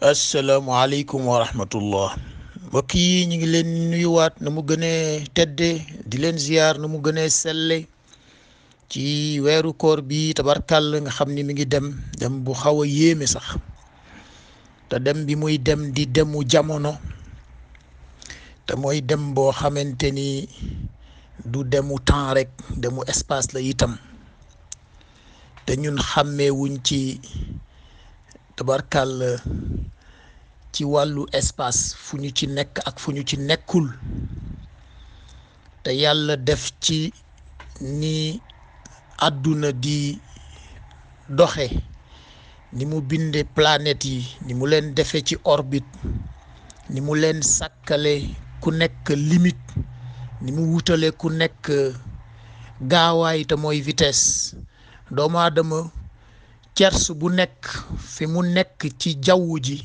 asalaamaaleykum wa rahmatullah mbokk yi ñu ngi leen nuyuwaat na mu gënee tedde di leen ziyaar na mu gënee selle ci weeru koor bi tabarkàll nga xam ni mi ngi dem bu xaw a yéeme sax te dem bi muy dem di demu jamono te mooy dem boo xamante ni du demu temps rek demu espace la itam te ñun xàmmee wuñ ci tabarkàll ci wàllu espace fu ñu ci nekk ak fu ñu ci nekkul te yàlla def ci ni àdduna di doxe ni mu binde planète yi ni mu leen defee ci orbite ni mu leen sàkkale ku nekk limite ni mu wutale ku nekk gaawaay te mooy vitesse doomu aadama cers bu nekk fi mu nekk ci jaww ji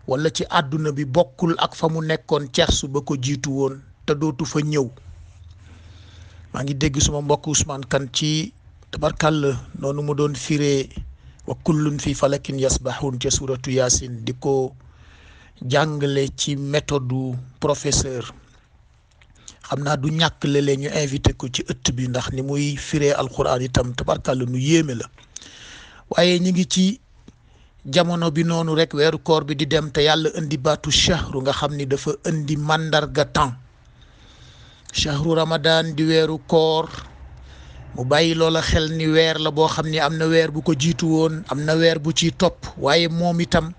wala ci àdduna bi bokkul ak fa mu nekkoon cersu ba ko jiitu woon te dootu fa ñëw maa ngi dégg suma mbokk Ousmane Kane ci tabarkàll noonu mu doon firee wa kullun fi falakin yasbahun ca suratu Yaasin di ko jàngale ci méthode professeur xam naa du ñàkk léeg-léeg ñu invité ko ci ëtt bi ndax ni muy firee alquran itam tabarkàll nu yéeme la waaye ñu ngi ci jamono bi noonu rek weeru koor bi di dem te yàlla indi baatu shahru nga xam ni dafa indi màndarga temps shahru ramadan di weeru koor mu bàyyi loola xel ni weer la boo xam ni am na weer bu ko jiitu woon am na weer bu ciy topp waaye moom itam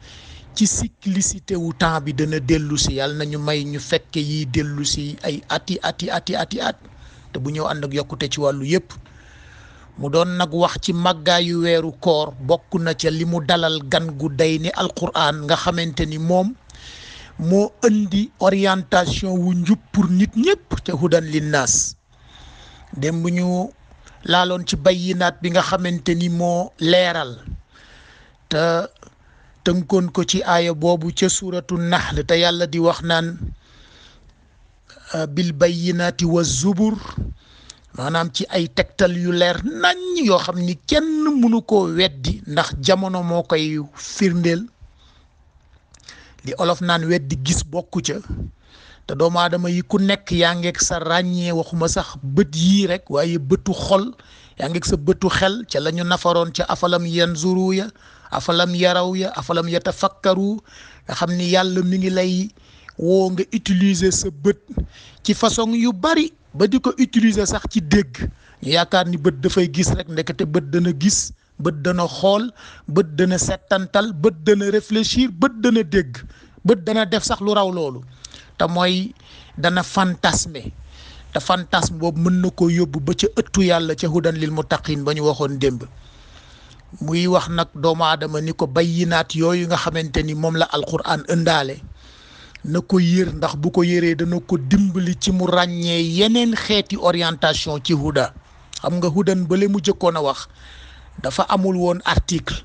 ci cyclicité wu temps bi dana dellu si yàlla nañu may ñu fekke yi dellu si ay at te bu ñëw ànd ak yokkute ci wàllu yépp mu doon nag wax ci màggaayu weeru koor bokk na ca li mu dalal gan gu day ni alquran nga xamante ni moom moo indi orientation wu njub pour nit ñëpp te hudan linnaas dem bu ñu laaloon ci bayyinaat bi nga xamante ni moo leeral te tënkoon ko ci aaya boobu ca suuratu nahl te yàlla di wax naan bil bayyinaati wa zubur maanaam ci ay tegtal yu leer nañ yoo xam ni kenn mënu koo weddi ndax jamono moo koy firndeel li olof naan weddi gis bokku ca te doomu aadama yi ku nekk yaa ngeeg sa ràññee waxuma sax bët yii rek waaye bëtu xol yaa ngeeg sa bëtu xel ca la ñu nafaroon ca afalam yanzuru ya afalam yaraw ya afalam yatafakkaru nga xam ni yàlla mi ngi lay woo nga utiliser sa bët ci façon yu bari ba di ko utiliser sax ci dégg ñu yaakaar ni bët dafay gis rek ndekete bët dana gis bët dana xool bët dana settantal bët dana réfléchir bët dana dégg bët dana def sax lu raw loolu te mooy dana fantasmer te fantasme boobu mën na koo yóbbu ba ca ëttu yàlla ca hudan lil muttaqin ba ñu waxoon démb muy wax nag doomu aadama ni ko bayyinaat yooyu nga xamante ni moom la alquran ëndaale na ko yër ndax bu ko yëree dana ko dimbali ci mu ràññee yeneen xeeti orientation ci huda xam nga hudan bale mu jëkkoon a wax dafa amul woon article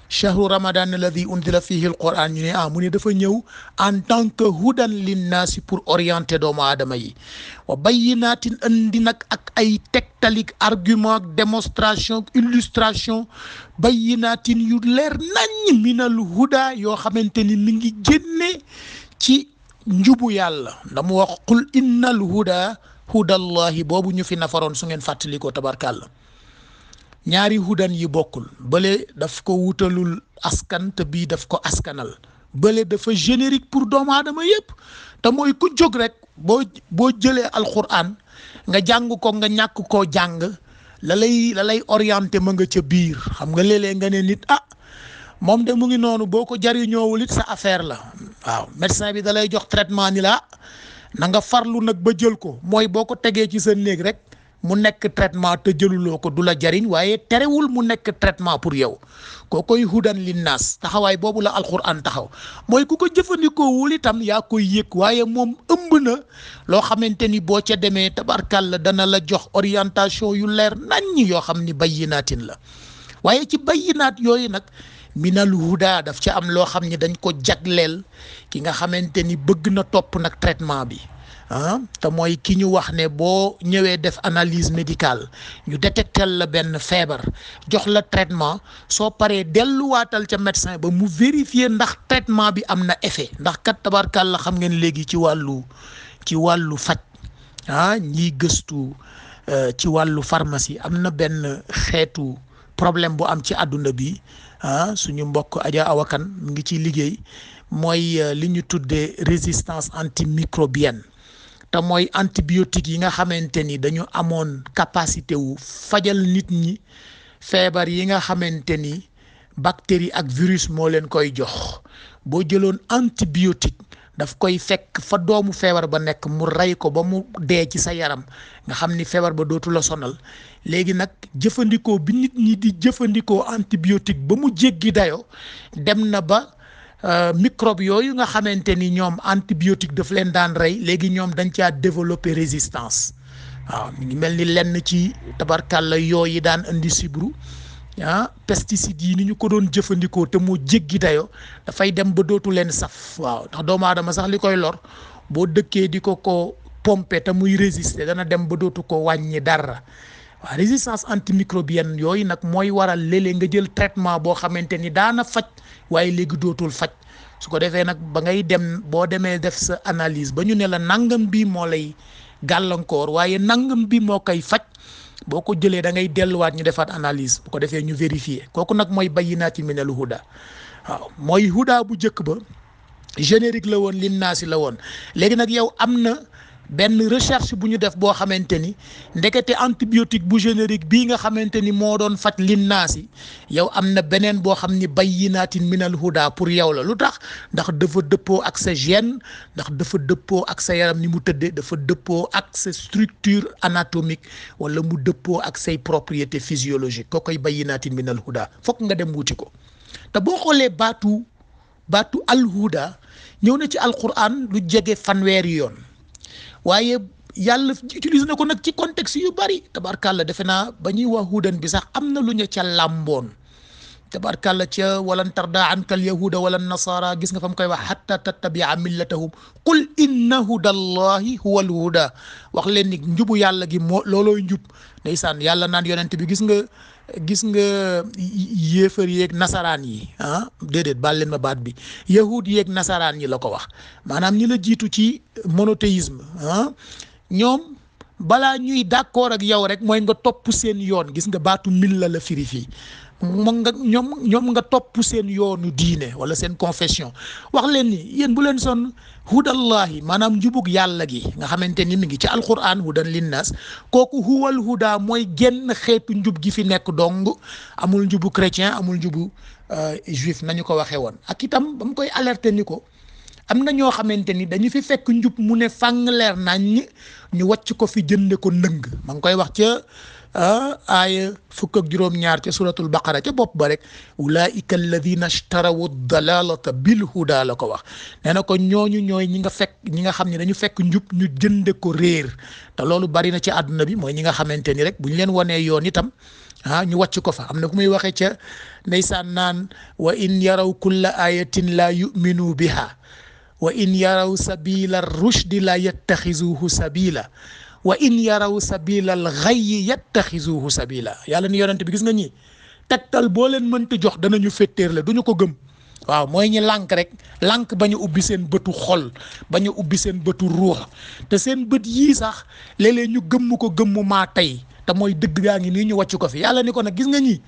chahru ramadan alladi unzila fihi alquran ñu ne mu ne dafa ñëw en tant que hudan linnaasi pour orienter doomu aadama yi wa bayyinaatin andi nag ak ay tegtalik argument démonstration illustration bayyinaatin yu leer nañ minal huda yoo xamante ni mi ngi génne ci njubu yàlla ndamu wax qul innal huda hudallahi boobu ñu fi nafaroon su ngeen fàttali ko tabarkàlla ñaari hudan yi bokkul bële daf ko wutalul askan te bii daf ko askanal bële dafa générique pour doomu aadama yépp te mooy ku jóg rek boo jëlee alquran nga jàng ko nga ñàkk koo jàng la lay orienté ma nga ca biir xam nga léeg-léeg nga ne nit moom de mu ngi noonu boo ko jariñoowul it sa affaire la waaw médecin bi da lay jox traitement ni la na nga farlu nag ba jël ko mooy boo ko tegee ci sa néeg rek mu nekk traitement te jëluloo ko du la jariñ waaye terewul mu nekk traitement pour yow koo koy hudan linnaas taxawaay boobu la alquran taxaw mooy ku ko jëfandikoowul itam yaa koy yëg waaye moom ëmb na loo xamante ni boo ca demee tabarkàlla dana la jox orientation yu leer naññ yoo xam ni bayyinaatin la waaye ci bayyinaat yooyu nag minal huda daf ca am loo xam ni dañ ko jagleel ki nga xamante ni bëgg na topp nag traitement bi te mooy ki ñu wax ne boo ñëwee def analyse médicale ñu détectel la benn feebar jox la traitement soo paree delluwaatal ca médecin ba mu vérifier ndax traitement bi am na effet ndax kat tabarkàlla xam ngeen léegi ci wàllu faj ñiy gëstu ci wàllu pharmacie am na benn xeetu problème bu am ci àdduna bi suñu mbokk Adja Awakan mu ngi ciy liggéey mooy li ñu tuddee résistance antimicrobienne te mooy antibiotique yi nga xamante ni dañu amoon capacité wu fajal nit ñi feebar yi nga xamante ni bactérie ak virus moo leen koy jox boo jëloon antibiotique daf koy fekk fa doomu feebar ba nekk mu rey ko ba mu dee ci sa yaram nga xam ni feebar ba dootu la sonal léegi nag jëfandikoo bi nit ñi di jëfandikoo antibiotique ba mu jéggi dayo dem na ba microbe yooyu nga xamante ni ñoom antibiotique daf leen daan rey léegi ñoom dañ caa développer résistance waaw mi ngi mel ni lenn ci tabarkàlla yooyu daan indi sibru pesticides yi ni ñu ko doon jëfandikoo te moo jéggi dayo dafay dem ba dootu leen saf waaw ndax doomu aadama sax li koy lor boo dëkkee di ko pomper te muy résister dana dem ba dootu ko wàññi dara waaw résistance antimicrobienne yooyu nag mooy waral léeg-léeg nga jël traitement boo xamante ni daana faj waaye léegi dootul faj su ko defee nag ba ngay dem boo demee def sa analyse ba ñu ne la nangam bi moo lay gàllankoor waaye nangam bi moo koy faj boo ko jëlee da ngay delluwaat ñu defaat analyse bu ko defee ñu vérifier kooku nag mooy bayyinaati minal huda waaw mooy huda bu njëkk ba générique la woon linnaasi la woon léegi nag yow am na benn recherche bu ñu def boo xamante ni ndekete antibiotique bu générique bii nga xamante ni moo doon faj linnaasi yow am na beneen boo xam ni bayyinaatin minal huda pour yow la lu tax ndax dafa dëppoo ak sa gène ndax dafa dëppoo ak sa yaram ni mu tëddee dafa dëppoo ak sa structure anatomique wala mu dëppoo ak say propriétés physiologiques koo koy bayyinaatin minal huda fokk nga dem wuti ko te boo xoolee baatu alhuda ñëw na ci alquran lu jege fanweeri yoon waaye yàlla utilise na ko nag ci contexte yu bari tabarkàlla defe naa ba ñuy wax hudan bi sax am na lu ñu ca làmboon tabarkàlla ca walan tarda anka al yahuda wala nasara gis nga fa mu koy wax hatta tattabia millatahum qul inna hudallahi huwa al huda wax leen ni njubu yàlla gi moo loolooy njub ndeysaan yàlla naan yonent bi gis nga yéefar yeeg nasaraan yi déedéet baal leen ma baat bi yahud yeeg nasaraan yi la ko wax maanaam ñi la jiitu ci monothéisme ñoom balaa ñuy d'accord ak yow rek mooy nga topp seen yoon gis nga baatu milla la firi fii ñoom nga topp seen yoonu diine wala seen confession wax leen ni yéen bu leen sonn hudallahi maanaam njubug yàlla gi nga xamante ni mi ngi ci alquran hudan linnas kooku huwal huda mooy genn xeetu njub gi fi nekk dong amul njubu chrétien amul njubu juif nañu ko waxee woon ak itam ba mu koy alerter ni ko am na ñoo xamante ni dañu fi fekk njub mu ne fàng leer nañ ñu wàcc ko fi jënde ko ndëng ma ngi koy wax ca aaya 12 ca suratul baqara ca bopp ba rek ulaika alladina ishtarawu dalalata bil huda la ko wax nee na ko ñooñu ñooy ñi nga xam ne dañu fekk njub ñu jënde ko réer te loolu bari na ci àdduna bi mooy ñi nga xamante ni rek bu ñu leen wanee yoon itam ñu wàcc ko fa am na ku muy waxee ca ndeysaan naan wa in yaraw kulla ayatin la yuminu biha wa in yaraw sabila rushdi la yattaxizuhu sabila wa in yaraw sabila al ghayyi yattaxizuhu sabila yàlla ni yonent bi gis nga ñi tegtal boo leen mënta jox danañu féttéerle duñu ko gëm waaw mooy ñi lànk rek lànk bañ a ubbi seen bëtu xol bañ a ubbi seen bëtu ruux te seen bët yii sax léeg-léeg ñu gëmm ko gëmm maa tey te mooy dëgg gaa ngi nii ñu wàcc ko fi yàlla ni ko nag gis nga ñi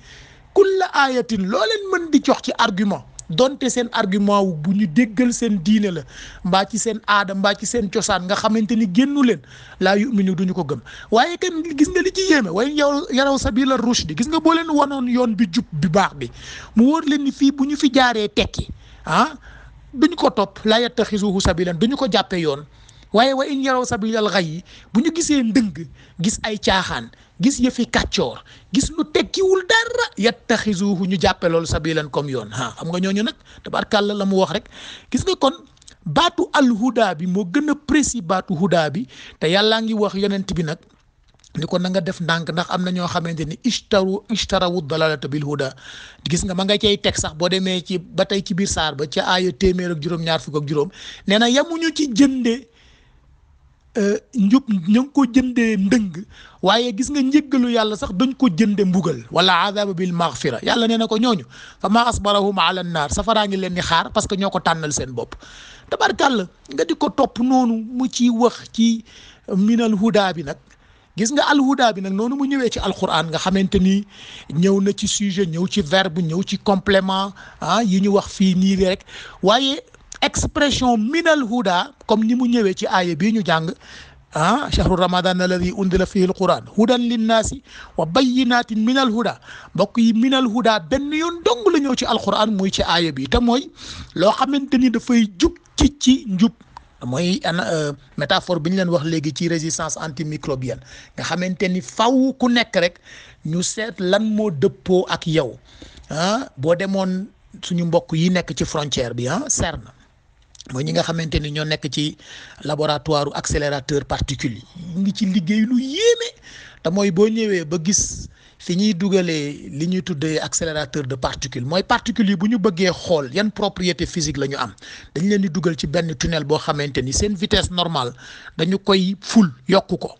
kulla ayatin loo leen mën di jox ci argument donte seen argument wu bu ñu déggal seen diine la mbaa ci seen aada mbaa ci seen cosaan nga xamante ni génnu leen laa yuminu duñu ko gëm waaye kenn gis nga li ci yéeme waaye yow yaraw sabila rushdi gis nga boo leen wanoon yoon bi jub bi baax bi mu wóor leen ni fii bu ñu fi jaaree tekki duñu ko topp laa yattaxisuhu sabilan duñu ko jàppee yoon waaye wa in yaraw sabilal ghayyi bu ñu gisee ndëng gis ay caaxaan gis yëfi kàccoor gis lu tekkiwul dara yattaxizuhu ñu jàppe loolu sabilan comme yoon xam nga ñooñu nag tabarkàlla la mu wax rek gis nga kon baatu alhuda bi moo gën a précis baatu huda bi te yàllaa ngi wax yonent bi nag ni ko na nga def ndànk ndax am na ñoo xamante ni ishtarawu dalalata bil huda gis nga ma nga cay teg sax boo demee ci ba tey ci biir saar ba ca aaya 100 ak juróom-ñaar fukk ak juróom nee na yamuñu ci jënde njub ña ngi ko jëndee ndëng waaye gis nga njëggalu yàlla sax dañ ko jënde mbugal wala adaba bil maghfira yàlla nee na ko ñooñu fa ma asbarahum ala naar safaraa ngi leen di xaar parce que ñoo ko tànnal seen bopp tabarkàlla nga di ko topp noonu mu ci wax ci minal huda bi nag gis nga alhuda bi nag noonu mu ñëwee ci alquran nga xamante ni ñëw na ci sujet ñëw ci verbe ñëw ci complément yi ñu wax fii nii rek waaye expression minal huda comme ni mu ñëwee ci aaya bii ñu jàng shahru ramadan alladi undila fihi alquran hudan linnaasi wa bayyinatin minal huda mbokk yi minal huda benn yoon dong la ñëw ci alquran muy ci aaya bi te mooy loo xamante ni dafay jug ci njub mooy métaphore bi ñu leen wax léegi ci résistance antimicrobienne nga xamante ni faw ku nekk rek ñu seet lan moo dëppoo ak yow boo demoon suñu mbokk yi nekk ci frontière bi CERN mooy ñi nga xamante ni ñoo nekk ci laboratoire accélérateur particules yi ngi ci liggéey lu yéeme te mooy boo ñëwee ba gis fi ñuy dugalee li ñuy tuddee accélérateur de particules mooy particules yi bu ñu bëggee xool yan propriété physique la ñu am dañ leen di dugal ci benn tunnel boo xamante ni seen vitesse normale dañu koy ful yokku ko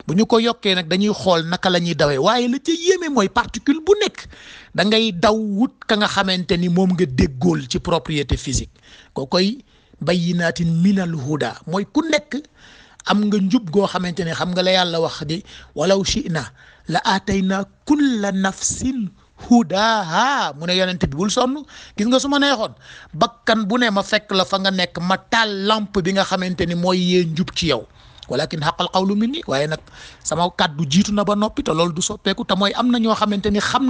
bu ñu ko yokkee nag dañuy xool naka la ñuy dawee waaye la ca yéeme mooy particule bu nekk da ngay daw wut ka nga xamante ni moom nga déggool ci propriété physique koo koy bayyinaatin minal huda mooy ku nekk am nga njub goo xamante ne xam nga la yàlla wax di walaw shi'na la aatayna kulla nafsin hudaha mu ne yonent bi bul sonn gis nga su ma neexoon bakkan bu ne ma fekk la fa nga nekk ma taal lampe bi nga xamante ni mooy yee njub ci yow walakin xaqal qawlu minni waaye nag sama kàddu jiitu na ba noppi te loolu du soppeeku te mooy am na ñoo xamante ni xam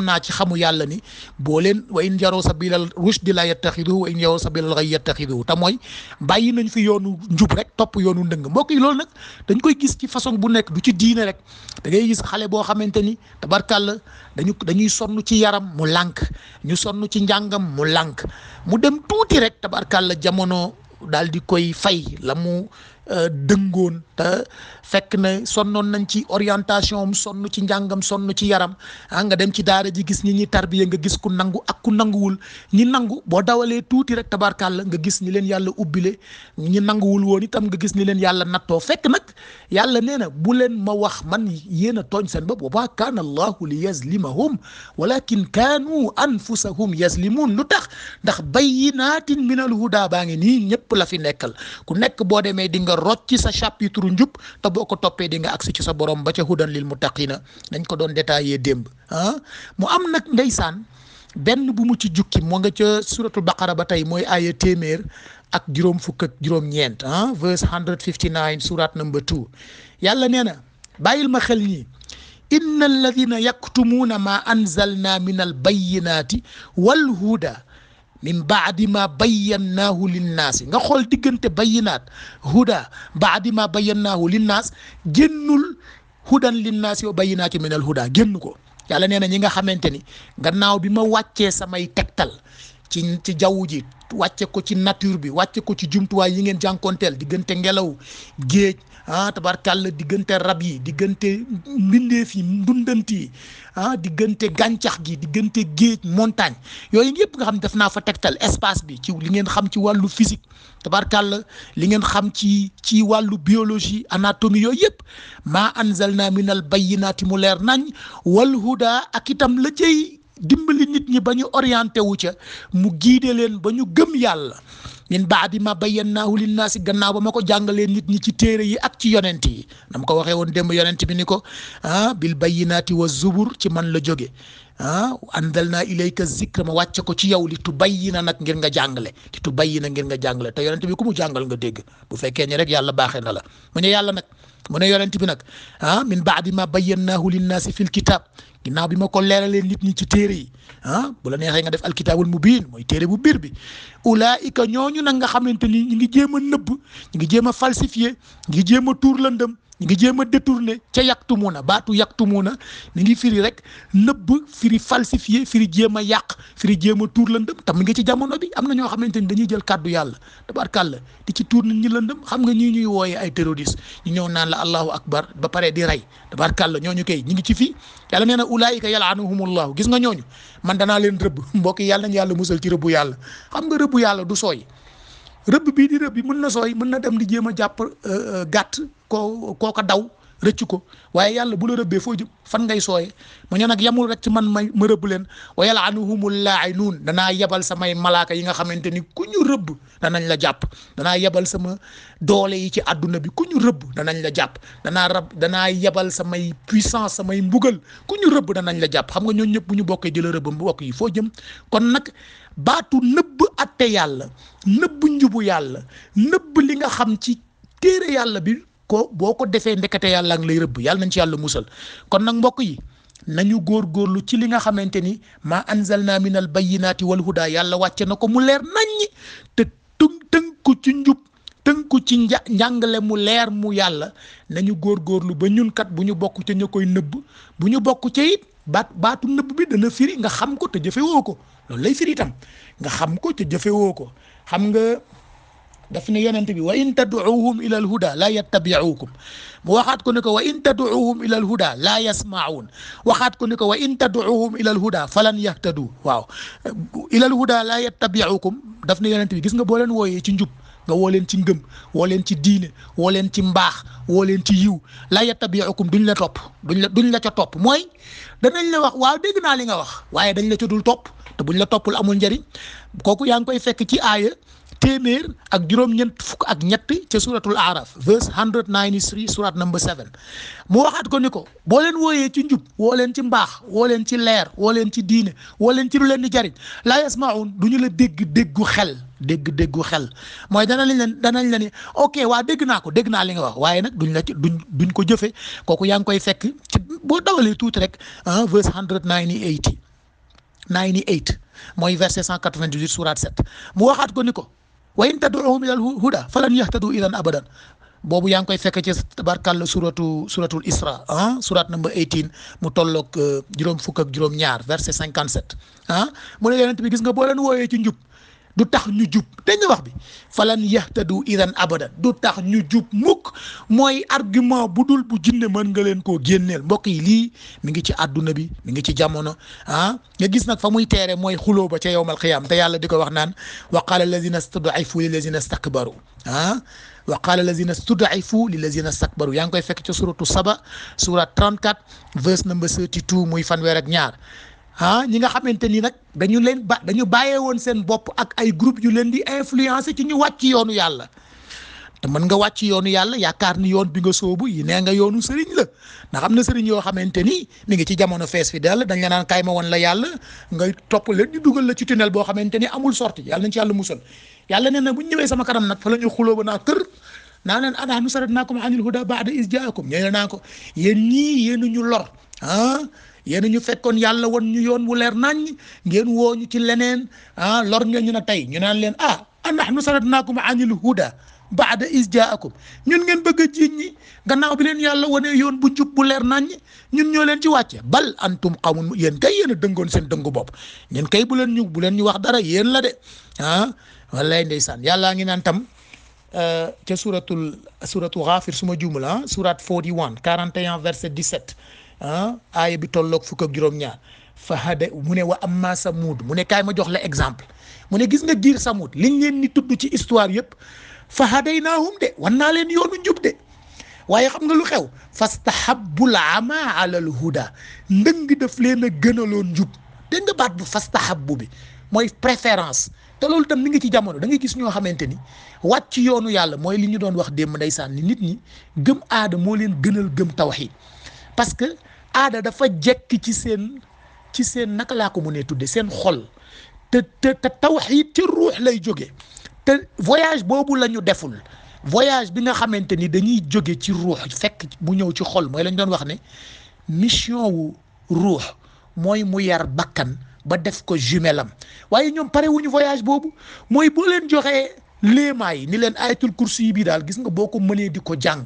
naa ci xamu yàlla ni boo leen wa in yaraw sabilal rushdi la yattaxiduhu wa in yaraw sabilal ghayyi yattaxiduhu te mooy bàyyi nañ fi yoonu njub rek topp yoonu ndëng mbokk yi loolu nag dañ koy gis ci façon bu nekk du ci diine rek da ngay gis xale boo xamante ni tabarkàlla dañuy sonn ci yaram mu lànk ñu sonn ci njàngam mu lànk mu dem tuuti rek tabarkàlla jamono daal di koy fay la mu dëngoon te fekk na sonnoon nañ ci orientation am sonn ci njàngam sonn ci yaram nga dem ci daara ji gis ñi tarbiya nga gis ku nangu ak ku nanguwul ñi nangu boo dawalee tuuti rek tabarkàlla nga gis ñi leen yàlla ubbile ñi nanguwul woon itam nga gis ñi leen yàlla nattoo fekk nag yàlla nee na bu leen ma wax man yéen a tooñ seen bopp wa ma kaana allahu li yazlimahum walakin kaanu anfusahum yazlimun lu tax ndax bayyinaatin minal huda baa ngi nii ñëpp la fi nekkal ku nekk boo demee di nga rocc ci sa chapitre njub te boo ko toppee di nga agsi ci sa borom ba ca hudan lil muttaqina dañ ko doon détaillé démb mu am nag ndeysaan benn bu mu ci jukki moo nga ca suratul baqara ba tey mooy aaya téeméer ak juróom fukk ak juróom-ñeent verse 159 surat number 2 yàlla nee na bàyyil ma xel ñi inna alladina yaktumuuna ma anzalna min al bayyinaati wal huda min baadi ma bayyannaahu linnaasi nga xool diggante bayyinaat huda baadi ma bayyannaahu linnaas génnul hudan linnaasi wa bayyinaati min al huda génn ko yàlla nee na ñi nga xamante ni gannaaw bi ma wàccee samay tegtal ci jaww ji wàcce ko ci nature bi wàcce ko ci jumtuwaay yi ngeen jànkoonteel diggante ngelaw géej tabarkàlla diggante rab yi diggante mbindeef yi ndundant yi diggante gàncax gi diggante géej montagne yooyu yëpp nga xam def naa fa tegtal espace bi ci li ngeen xam ci wàllu physique tabarkàlla li ngeen xam ci wàllu biologie anatomie yooyu yëpp maa anzalna minal bayyinaati mu leer nañ wal huda ak itam la cay dimbali nit ñi ba ñu orienté wu ca mu giide leen ba ñu gëm yàlla min baadi ma bayyannaahu linnaasi gannaaw ba ma ko jàngalee nit ñi ci téere yi ak ci yonent yi dama ko waxee woon démb yonent bi ni ko bil bayyinaati wa zubur ci man la jóge anzalnaa ilayka zikra ma wàcce ko ci yow li tubayyina nag ngir nga jàngale li tubayyina ngir nga jàngale te yonent bi ku mu jàngal nga dégg bu fekkee ni rek yàlla baaxee na la mu ne yàlla nag mu ne yonent bi nag min baadi ma bayyannaahu linnaasi fil kitab ginnaaw bi ma ko leeralee nit ñi ci téere yi bu la neexee nga def alkitaabul mubiin mooy téere bu biir bi ulaika ñooñu nag nga xamante ni ñu ngi jéem a nëbb ñu ngi jéem a falsifié ñu ngi jéem a tuur lëndëm ñu ngi jéem a détourné ca yaktumuuna baatu yaktumuuna mi ngi firi rek nëbb firi falsifié firi jéem a yàq firi jéem a tuur lëndëm tam mi ngi ci jamono bi am na ñoo xamante ni dañuy jël kàddu yàlla tabarkàlla di ci tuur nit ñi lëndëm xam nga ñii ñuy wooyee ay terroriste ñu ñëw naan la allahu akbar ba pare di rey tabarkàlla ñooñu kay ñu ngi ci fii yàlla nee na ulaayika yalaanuhumullahu gis nga ñooñu man danaa leen rëbb mbokk yi yàlla nañu yàlla musal ci rëbbu yàlla xam nga rëbbu yàlla du sooy rëbb bii di rëbb bi mën na sooy mën na dem di jéem a jàpp gàtt kooka daw rëcc ko waaye yàlla bu la rëbbee foo jëm fan ngay sooyee mu ne nag yamul rek ci man ma rëbb leen wa yal'anuhumul laa'inuun danaa yebal samay malaaka yi nga xamante ni ku ñu rëbb danañ la jàpp danaa yebal sama doole yi ci àdduna bi ku ñu rëbb danañ la jàpp danaa yebal samay puissance samay mbugal ku ñu rëbb danañ la jàpp xam nga ñooñu ñëpp bu ñu bokkee di la rëbb mbokk yi foo jëm kon nag baatu nëbb atte yàlla nëbb njubu yàlla nëbb li nga xam ci téere yàlla bi ko boo ko defee ndekete yàlla ngi lay rëbb yàlla nañ ci yàlla musal kon nag mbokk yi nañu góorgóorlu ci li nga xamante ni ma anzalna min al bayyinaati wal huda yàlla wàcce na ko mu leer naññi te tënku ci njub tënku ci njàngale mu leer mu yàlla nañu góorgóorlu ba ñun kat bu ñu bokk ca ña koy nëbb bu ñu bokk ca it baatu nëbb bi dana firi nga xam ko te jëfewoo ko loolu lay firi itam nga xam ko te jëfewoo ko xam nga daf ne yonent bi wa in tad'uuhum ila al huda la yattabi'uukum mu waxaat ko ne ko wa in tad'uuhum ila al huda la yasma'uun waxaat ko ne ko wa in tad'uuhum ila al huda falan yahtadu waaw ila al huda la yattabi'uukum daf ne yonent bi gis nga boo leen wooyee ci njub nga woo leen ci ngëm woo leen ci diine woo leen ci mbaax woo leen ci yiw la yattabi'ukum duñ la topp duñ la ca topp mooy danañ la wax waaw dégg naa li nga wax waaye dañ la ca dul topp te buñ la toppul amul njariñ kooku yaa ngi koy fekk ci aaya téeméer ak juróom-ñeent fukk ak ñett ca suratul araf verse 193 surat number 7 mu waxaat ko ni ko boo leen wooyee ci njub woo leen ci mbaax woo leen ci leer woo leen ci diine woo leen ci lu leen di jariñ laa yasmaun du ñu la déggu xel déggu xel mooy danañ la ni ok waa dégg naa li nga wax waaye nag duñ ko jëfe kooku yaa ngi koy fekk ci boo dawalee tuuti rek verse 198 mooy verset 198 surat 7 mu waxaat ko ni ko wa in tad'uhum ila al-huda falan yahtadu idan abadan boobu yaa ngi koy fekk ci tabarkàlla suratul isra surat number 18 mu tolloog juróom fukk ak juróom ñaar verset 57 mu ne yonent bi gis nga boo leen wooyee ci njub du tax ñu jub dégg nga wax bi falan yahtadu idan abadan du tax ñu jub mukk mooy argument bu dul bu jinne mën nga leen koo génneel mbokk yi lii mi ngi ci àdduna bi mi ngi ci jamono nga gis nag fa muy teere mooy xuloo ba ca yawmal qiyaam te yàlla di ko wax naan wa qaala allazina stud'ifu lillazina istakbaru wa qaala allazina stud'ifu lillazina istakbaru yaa ngi koy fekk ca suratu saba surat 34 verse number 32 muy fanweer ak ñaar ñi nga xamante ni nag dañu bàyyee woon seen bopp ak ay groupe yu leen di influencer ci ñu wàcc yoonu yàlla te mën nga wàcc yoonu yàlla yaakaar ni yoon bi nga soobu yi nee nga yoonu sëriñ la ndax am na sëriñ yoo xamante ni mi ngi ci jamono fees fi dell dañ la naan kaay ma woon la yàlla ngay topp leen ñu dugal la ci tunnel boo xamante ni amul sortie yàlla nañ ci yàlla musal yàlla nee na bu ñu ñëwee sama kanam nag fa la ñu xuloo ba naa kër naa leen anahnu saratnaakum anil huda ba'da iz jaakum ñee naa ko yéen ñii yéen ñu lor yéen ñu fekkoon yàlla won ñu yoon wu leer nañ ngeen woo ñu ci leneen lor ngeen ñu ne tey ñu naan leen anahnu saratnaakum anil huda ba'da iz jaakum ñun ngeen bëgg a jiiñ ñi gannaaw bi leen yàlla wane yoon bu jub bu leer nañ ñun ñoo leen ci wàcce bal antum qawmun yéen kay yéen a dëngoon seen dëngu bopp ñun kay bu leen ñu wax dara yéen la de wallaay ndeysaan yàllaa ngi naan tam ca suratu Ghafir suma juumul surat 41 verset 17 aaya bi tolloog fukk ak juróom-ñaar mu ne wa amma Samud mu ne kaay ma jox la exemple mu ne gis nga giir Samud liñ leen ni tudd ci histoire yëpp fa hadaynaahum de wan naa leen yoonu njub de waaye xam nga lu xew fastahabbul ama ala al huda ndëng daf leen a gënaloon njub dégg nga baat bu fastahabbu bi mooy préférence te loolu tam mi ngi ci jamono da ngay gis ñoo xamante ni wàcc yoonu yàlla mooy li ñu doon wax démb ndeysaan ni nit ñi gëm aada moo leen gënal gëm tawhid parce que aada dafa jekk ci seen naka laa ko mënee tudde seen xol te tawhid ci ruux lay jóge te voyage boobu la ñu deful voyage bi nga xamante ni dañuy jóge ci ruux fekk mu ñëw ci xol mooy lañ doon wax ne mission wu ruux mooy mu yar bakkan ba def ko jumelam waaye ñoom pare wuñu voyage boobu mooy boo leen joxee léemaay ni leen ayatul kursi yi bi daal gis nga boo ko mënee di ko jàng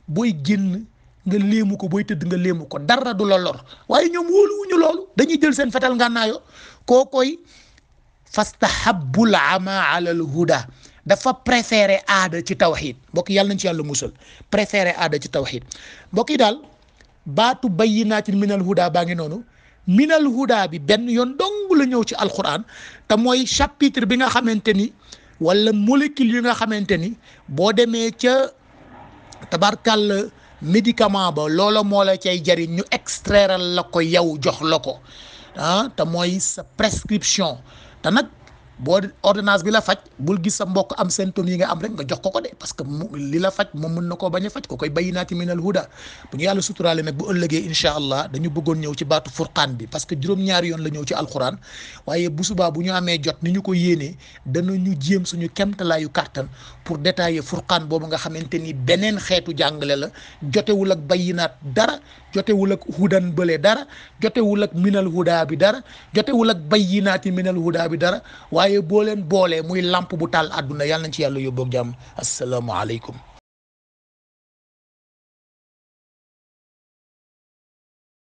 booy génn nga léemu ko booy tëdd nga léemu ko dara du la lor waaye ñoom wóoluwuñu loolu dañuy jël seen fetal ngànnaayoo koo koy fastahabbul ama ala al huda dafa préféré aada ci tawhid mbokk yàlla nañ ci yàlla musal préféré aada ci tawhid mbokk yi daal baatu bayyinaatin minal huda baa ngi noonu minal huda bi benn yoon dong la ñëw ci alquran te mooy chapitre bi nga xamante ni wala molécule yu nga xamante ni boo demee ca tabarkàlla médicament ba loola moo la cay jariñ ñu extraire la ko yow jox la ko te mooy sa prescription te nag boo ordonnance bi la faj bul gis sa mbokk am symptômes yi nga am rek nga jox ko ko de parce que li la faj moom mën na koo bañ a faj ko koy bayyinaati minal huda bu ñu yàlla suturaale nag bu ëllëgee incha allah dañu bëggoon ñëw ci baatu furqaan bi parce que juróom-ñaari yoon la ñëw ci alquran waaye bu subaa bu ñu amee jot ni ñu ko yéenee danañu jéem suñu kemtalaayu kàttan pour détailler furqaan boobu nga xamante ni beneen xeetu jàngale la jotewul ak bayyinaat dara jotewul ak hudan bële dara jotewul ak minal huda bi dara jotewul ak bayyinaati minal huda bi dara waaye boo leen boolee muy lamp bu taal àdduna yàlla nañ ci yàlla yóbboog jàmm asalaamaaleykum